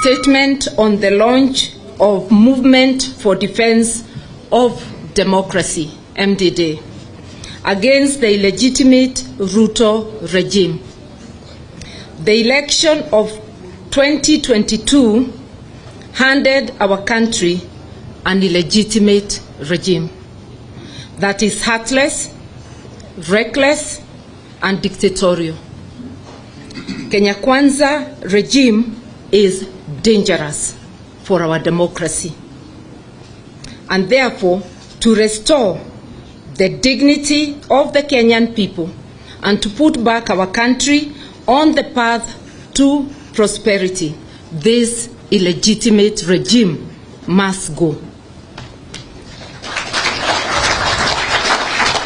statement on the launch of Movement for Defense of Democracy, MDD, against the illegitimate Ruto regime. The election of 2022 handed our country an illegitimate regime that is heartless, reckless, and dictatorial. Kenya Kwanza regime is dangerous for our democracy. And therefore, to restore the dignity of the Kenyan people and to put back our country on the path to prosperity, this illegitimate regime must go.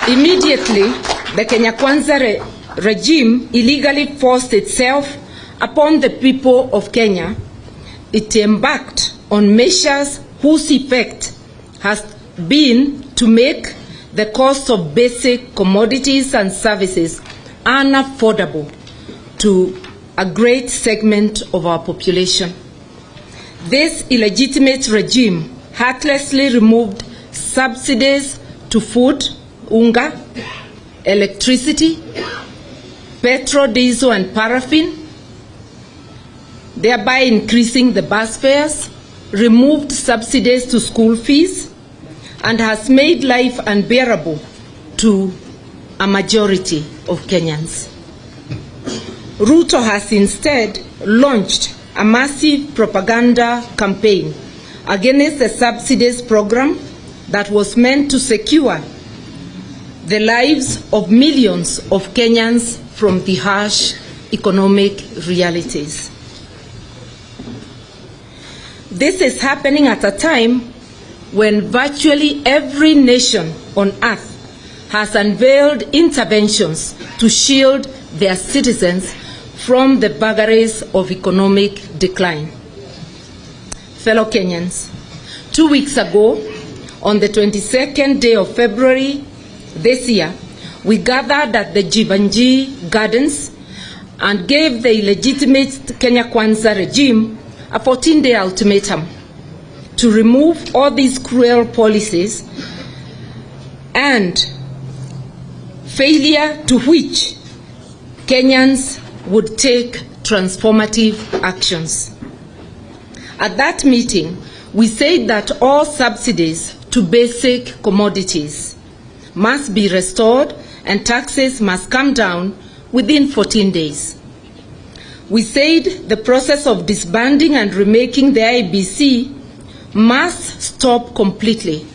Immediately, the Kenya Kwanza regime illegally forced itself upon the people of Kenya. It embarked on measures whose effect has been to make the cost of basic commodities and services unaffordable to a great segment of our population. This illegitimate regime heartlessly removed subsidies to food, unga, electricity, petrol, diesel, and paraffin, thereby increasing the bus fares, removed subsidies to school fees, and has made life unbearable to a majority of Kenyans. Ruto has instead launched a massive propaganda campaign against the subsidies program that was meant to secure the lives of millions of Kenyans from the harsh economic realities. This is happening at a time when virtually every nation on earth has unveiled interventions to shield their citizens from the vagaries of economic decline. Fellow Kenyans, 2 weeks ago, on the 22nd day of February this year, we gathered at the Jivanji Gardens and gave the illegitimate Kenya Kwanza regime a 14-day ultimatum to remove all these cruel policies, and failure to which Kenyans would take transformative actions. At that meeting, we said that all subsidies to basic commodities must be restored and taxes must come down within 14 days. We said the process of disbanding and remaking the IEBC must stop completely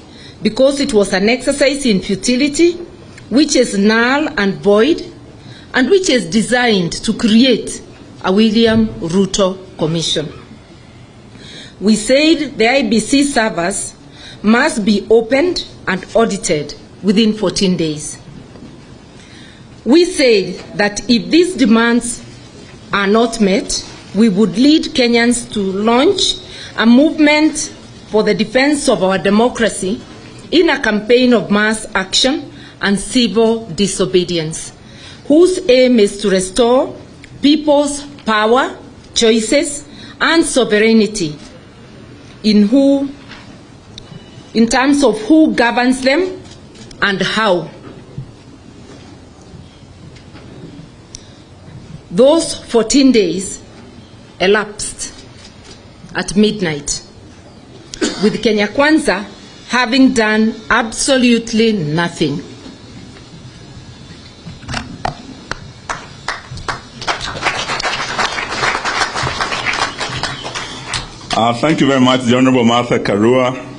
because it was an exercise in futility, which is null and void, and which is designed to create a William Ruto Commission. We said the IEBC servers must be opened and audited within 14 days. We said that if these demands are not met, we would lead Kenyans to launch a movement for the defense of our democracy in a campaign of mass action and civil disobedience, whose aim is to restore people's power, choices, and sovereignty in terms of who governs them and how. Those 14 days elapsed at midnight, with Kenya Kwanza having done absolutely nothing. Thank you very much, the Honorable Martha Karua.